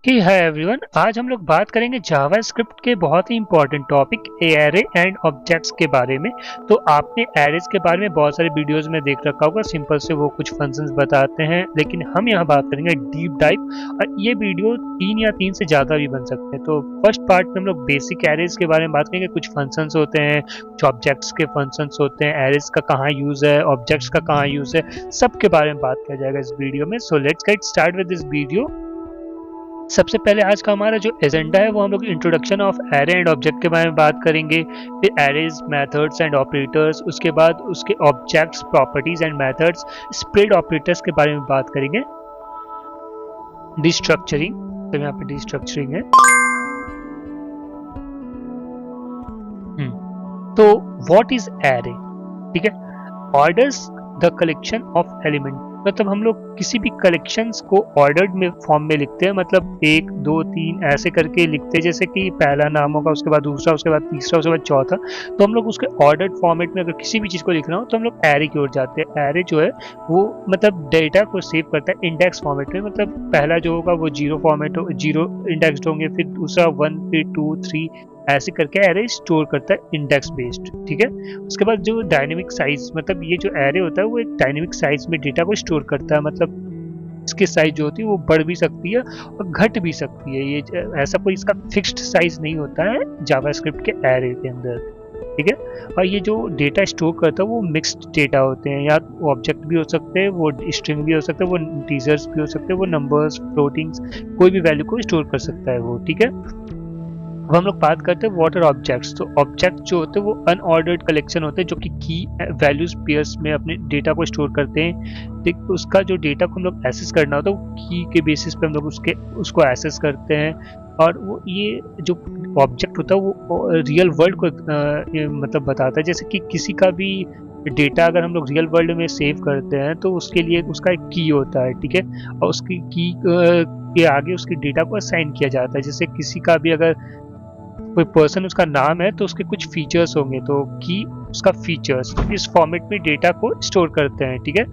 Hi everyone, आज हम लोग बात करेंगे जावास्क्रिप्ट के बहुत ही important topic array and objects के बारे में। तो आपने एरेज के बारे में बहुत सारे वीडियोस में देख रखा होगा, सिंपल से वो कुछ फंक्शंस बताते हैं, लेकिन हम यहाँ बात करेंगे डीप डाइव। और ये वीडियो 3 से ज़्यादा भी बन सकते हैं। तो फर्स्ट पार्ट में हम लोग बेसिक एरेज के बारे में बात करेंगे। कुछ फंक्शंस होते हैं, कुछ ऑब्जेक्ट्स के फंक्शंस होते हैं, एरेज का कहाँ यूज़ है, ऑब्जेक्ट्स का कहाँ यूज़ है, सबके बारे में बात किया जाएगा इस वीडियो में। So let's get start with this video. सबसे पहले आज का हमारा जो एजेंडा है वो हम लोग introduction of array and object के बारे में बात करेंगे, फिर एरेज, मेथड्स एंड ऑपरेटर्स, उसके बाद उसके objects, properties and methods, spread operators के बारे में बात करेंगे। डिस्ट्रक्चरिंग, तो यहाँ पे डिस्ट्रक्चरिंग है। तो व्हाट इज एरे, ठीक है। Orders the collection of element, मतलब हम लोग किसी भी कलेक्शंस को ऑर्डर्ड में फॉर्म में लिखते हैं, मतलब 1 2 3 ऐसे करके लिखते हैं। जैसे कि पहला नाम होगा, उसके बाद दूसरा, उसके बाद तीसरा, उसके बाद चौथा। तो हम लोग उसके ऑर्डर्ड फॉर्मेट में अगर किसी भी चीज़ को लिखना हो तो हम लोग एरे की ओर जाते हैं। एरे जो है वो मतलब डेटा को सेव करता है इंडेक्स फॉर्मेट में, मतलब पहला जो होगा वो जीरो फॉर्मेट हो, जीरो इंडेक्सड होंगे, फिर दूसरा 1, फिर 2 3 ऐसे करके एरे स्टोर करता है इंडेक्स बेस्ड, ठीक है। उसके बाद जो डायनेमिक साइज, मतलब ये जो एरे होता है वो एक डायनेमिक साइज में डेटा को स्टोर करता है, मतलब इसकी साइज जो होती है वो बढ़ भी सकती है और घट भी सकती है। ये ऐसा कोई इसका फिक्स्ड साइज नहीं होता है जावास्क्रिप्ट के एरे के अंदर, ठीक है। और ये जो डेटा स्टोर करता है वो मिक्स्ड डेटा होते हैं, या ऑब्जेक्ट भी हो सकते हैं, वो स्ट्रिंग भी हो सकते हैं, वो इंटीजर्स भी हो सकते हैं, वो नंबर्स, फ्लोटिंग्स, कोई भी वैल्यू को स्टोर कर सकता है वो, ठीक है। अब हम लोग बात करते हैं व्हाट आर ऑब्जेक्ट्स। तो ऑब्जेक्ट जो होते हैं वो अनऑर्डर्ड कलेक्शन होते हैं जो कि की वैल्यूज पेयर्स में अपने डेटा को स्टोर करते हैं। ठीक, उसका जो डेटा को हम लोग एक्सेस करना होता है वो की के बेसिस पे हम लोग उसको एक्सेस करते हैं। और वो ये जो ऑब्जेक्ट होता है वो रियल वर्ल्ड को मतलब बताता है। जैसे कि किसी का भी डेटा अगर हम लोग रियल वर्ल्ड में सेव करते हैं तो उसके लिए उसका एक की होता है, ठीक है। और उसकी की के आगे उसकी डेटा को असाइन किया जाता है। जैसे किसी का भी अगर कोई पर्सन उसका नाम है तो उसके कुछ फीचर्स होंगे, तो की उसका फीचर्स इस फॉर्मेट में डेटा को स्टोर करते हैं, ठीक है।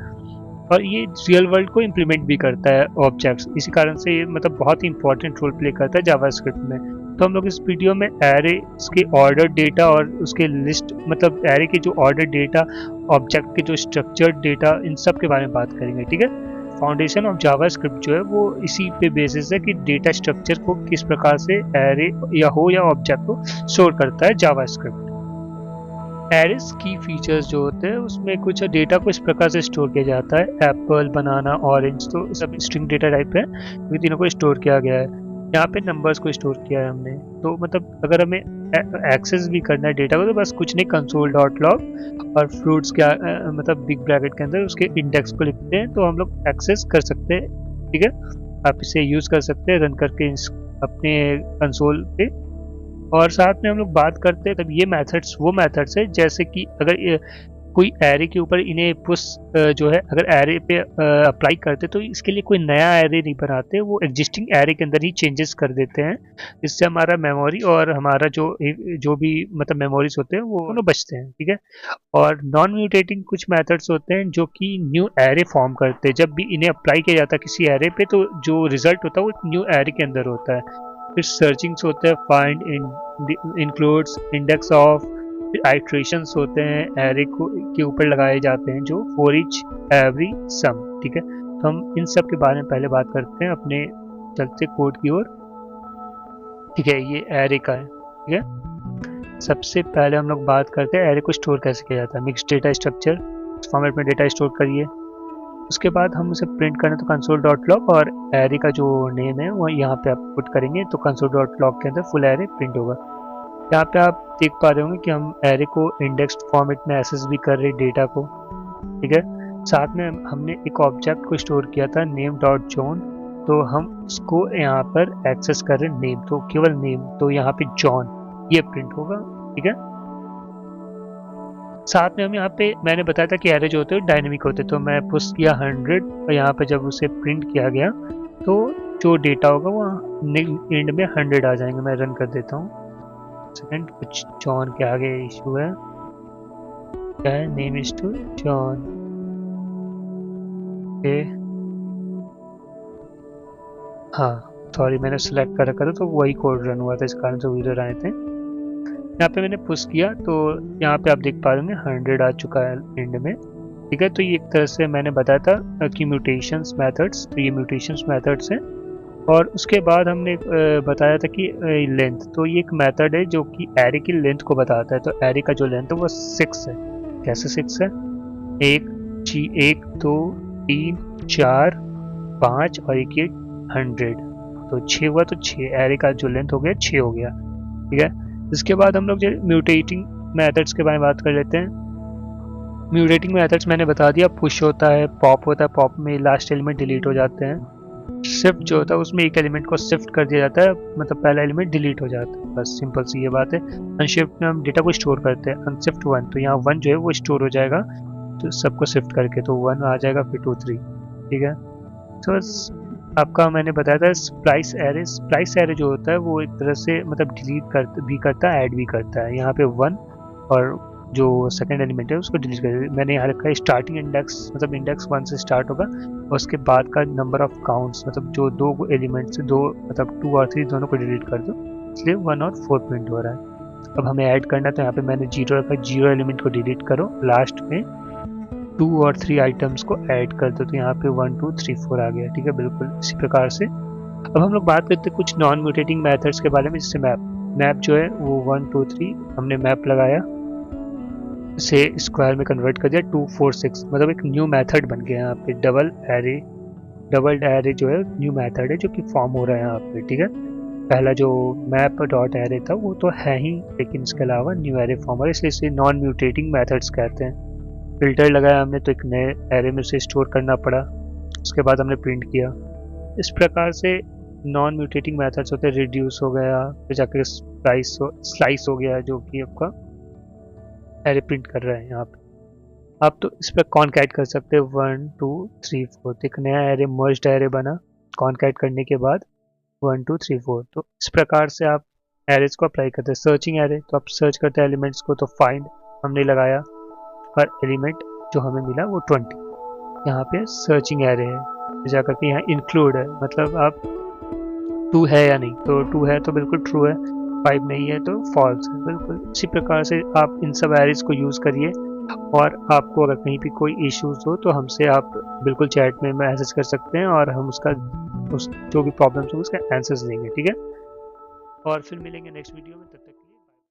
और ये रियल वर्ल्ड को इम्प्लीमेंट भी करता है ऑब्जेक्ट्स, इसी कारण से ये मतलब बहुत ही इंपॉर्टेंट रोल प्ले करता है जावास्क्रिप्ट में। तो हम लोग इस वीडियो में एरे के ऑर्डर डेटा और उसके लिस्ट, मतलब एरे के जो ऑर्डर डेटा, ऑब्जेक्ट के जो स्ट्रक्चर्ड डेटा, इन सब के बारे में बात करेंगे, ठीक है। फाउंडेशन ऑफ जावास्क्रिप्ट जो है वो इसी पे बेसिस है कि डेटा स्ट्रक्चर को किस प्रकार से एरे या ऑब्जेक्ट को स्टोर करता है जावास्क्रिप्ट। एरेस की फीचर्स जो होते हैं उसमें कुछ डेटा को इस प्रकार से स्टोर किया जाता है। एप्पल, बनाना, ऑरेंज, तो सब स्ट्रिंग डेटा टाइप है, ये तीनों को स्टोर किया गया है। यहाँ पे नंबर्स को स्टोर किया है हमने। तो मतलब अगर हमें एक्सेस भी करना है डेटा को तो बस कुछ नहीं, कंसोल डॉट लॉग और फ्रूट्स के मतलब बिग ब्रैकेट के अंदर उसके इंडेक्स को लिखते हैं तो हम लोग एक्सेस कर सकते हैं, ठीक है। आप इसे यूज़ कर सकते हैं रन करके अपने कंसोल पे। और साथ में हम लोग बात करते हैं, तब ये मेथड्स वो मेथड्स है जैसे कि अगर कोई एरे के ऊपर इन्हें पुश जो है अगर एरे पे अप्लाई करते तो इसके लिए कोई नया एरे नहीं बनाते, वो एग्जिस्टिंग एरे के अंदर ही चेंजेस कर देते हैं। इससे हमारा मेमोरी और हमारा जो भी मतलब मेमोरीज होते हैं वो दोनों बचते हैं, ठीक है। और नॉन म्यूटेटिंग कुछ मेथड्स होते हैं जो कि न्यू एरे फॉर्म करते हैं। जब भी इन्हें अप्लाई किया जाता है किसी एरे पे तो जो रिजल्ट होता है वो एक न्यू एरे के अंदर होता है। फिर सर्चिंग्स होते हैं, फाइंड, इंक्लूड्स, इंडेक्स ऑफ, फिर आइट्रेशंस होते हैं एरे को के ऊपर लगाए जाते हैं जो फॉर ईच, एवरी, सम, ठीक है। तो हम इन सब के बारे में पहले बात करते हैं अपने चलते कोड की ओर, ठीक है। ये एरे का है, ठीक है। सबसे पहले हम लोग बात करते हैं एरे को स्टोर कैसे किया जाता है। मिक्स डेटा स्ट्रक्चर फॉर्मेट में डेटा स्टोर करिए। उसके बाद हम उसे प्रिंट करें तो कंसोल डॉट लॉग, और एरे का जो नेम है वो यहाँ पे आप पुट करेंगे तो कंसोल डॉट लॉग के अंदर फुल एरे प्रिंट होगा। यहाँ पे आप देख पा रहे होंगे कि हम एरे को इंडेक्स्ड फॉर्मेट में एक्सेस भी कर रहे डेटा को, ठीक है। साथ में हमने एक ऑब्जेक्ट को स्टोर किया था नेम डॉट जॉन, तो हम उसको यहाँ पर एक्सेस कर रहे नेम, तो केवल नेम, तो यहाँ पे जॉन ये प्रिंट होगा, ठीक है। साथ में हम यहाँ पे मैंने बताया था कि एरे जो होते हैं डायनेमिक होते हैं, तो मैं पुश किया 100 और यहाँ पे जब उसे प्रिंट किया गया तो जो डेटा होगा वो एंड में 100 आ जाएंगे। मैं रन कर देता हूँ सेकंड। कुछ जॉन के आगे इशू है, क्या है, name is to John, okay. हाँ, सॉरी मैंने सिलेक्ट कर रखा था तो वही कोड रन हुआ था, इस कारण से एरर आए थे। यहाँ पे मैंने पुश किया तो यहाँ पे आप देख पा रहे हैं 100 आ चुका है एंड में, ठीक है। तो ये एक तरह से मैंने बताया था कि म्यूटेशंस मेथड्स, तो ये म्यूटेशंस मेथड्स हैं। और उसके बाद हमने बताया था कि लेंथ, तो ये एक मेथड है जो कि एरे की लेंथ को बताता है। तो एरे का जो लेंथ है वो 6 है। कैसे 6 है? 1 2 3 4 5 और एक ये 100, तो 6 हुआ। तो 6 एरे का जो लेंथ हो गया 6 हो गया, ठीक है। इसके बाद हम लोग जो म्यूटेटिंग मेथड्स के बारे में बात कर लेते हैं। म्यूटेटिंग मेथड्स मैंने बता दिया, पुश होता है, पॉप होता है, पॉप में लास्ट एलिमेंट डिलीट हो जाते हैं। शिफ्ट जो होता है उसमें एक एलिमेंट को शिफ्ट कर दिया जाता है, मतलब पहला एलिमेंट डिलीट हो जाता है, बस सिंपल सी ये बात है। अनशिफ्ट में हम डेटा को स्टोर करते हैं, अनशिफ्ट 1, तो यहाँ 1 जो है वो स्टोर हो जाएगा तो सबको शिफ्ट करके, तो 1 आ जाएगा, फिर 2 3, ठीक है। तो आपका मैंने बताया था स्प्लाइस एरे। स्प्लाइस एरे जो होता है वो एक तरह से मतलब डिलीट भी करता है, ऐड भी करता है। यहाँ पे 1 और जो सेकंड एलिमेंट है उसको डिलीट कर, मैंने यहाँ रखा है स्टार्टिंग इंडेक्स, मतलब इंडेक्स 1 से स्टार्ट होगा और उसके बाद का नंबर ऑफ काउंट्स, मतलब जो दो एलिमेंट से दो, मतलब 2 और 3 दोनों को डिलीट कर दो, इसलिए 1 और 4 प्रिंट हो रहा है। अब हमें ऐड करना, तो यहाँ पे मैंने 0 रखा है, 0 एलिमेंट को डिलीट करो, लास्ट में 2 और 3 आइटम्स को ऐड कर दो, तो यहाँ पे 1 2 3 4 आ गया, ठीक है। बिल्कुल इसी प्रकार से अब हम लोग बात करते हैं कुछ नॉन म्यूटेटिंग मेथड्स के बारे में, जिससे मैप जो है वो 1 2 3 हमने मैप लगाया से स्क्वायर में कन्वर्ट कर दिया 2 4 6, मतलब एक न्यू मेथड बन गया यहाँ पे। डबल एरे जो है न्यू मेथड है जो कि फॉर्म हो रहा है यहाँ पे, ठीक है। पहला जो मैप डॉट एरे था वो तो है ही, लेकिन इसके अलावा न्यू एरे फॉर्म हो रहा है, इसलिए इसे नॉन म्यूटेटिंग मेथड्स कहते हैं। फिल्टर लगाया हमने तो एक नए एरे में से स्टोर करना पड़ा, उसके बाद हमने प्रिंट किया। इस प्रकार से नॉन म्यूटेटिंग मेथड्स होते हैं। रिड्यूस हो गया, फिर जाकर स्लाइस हो गया जो कि आपका एरे प्रिंट कर रहा है यहाँ पे। आप तो इस पर कॉनकैट कर सकते हैं 1 2 3 4, तो एक नया एरे मर्ज्ड एरे बना कॉनकैट करने के बाद 1 2 3 4। तो इस प्रकार से आप एरेज को अप्लाई करते हैं। सर्चिंग एरे, तो आप सर्च करते हैं एलिमेंट्स को, तो फाइंड हमने लगाया और एलिमेंट जो हमें मिला वो 20, यहाँ पे सर्चिंग एरे है। जाकर के यहाँ इंक्लूड है, मतलब आप 2 है या नहीं, तो 2 है तो बिल्कुल ट्रू है, 5 नहीं है तो फॉल्स है, बिल्कुल इसी प्रकार से आप इन सब एरेज को यूज़ करिए। और आपको अगर कहीं भी कोई इश्यूज हो तो हमसे आप बिल्कुल चैट में मैसेज कर सकते हैं और हम उस जो भी प्रॉब्लम्स हो उसका आंसर्स देंगे, ठीक है। और फिर मिलेंगे नेक्स्ट वीडियो में, तब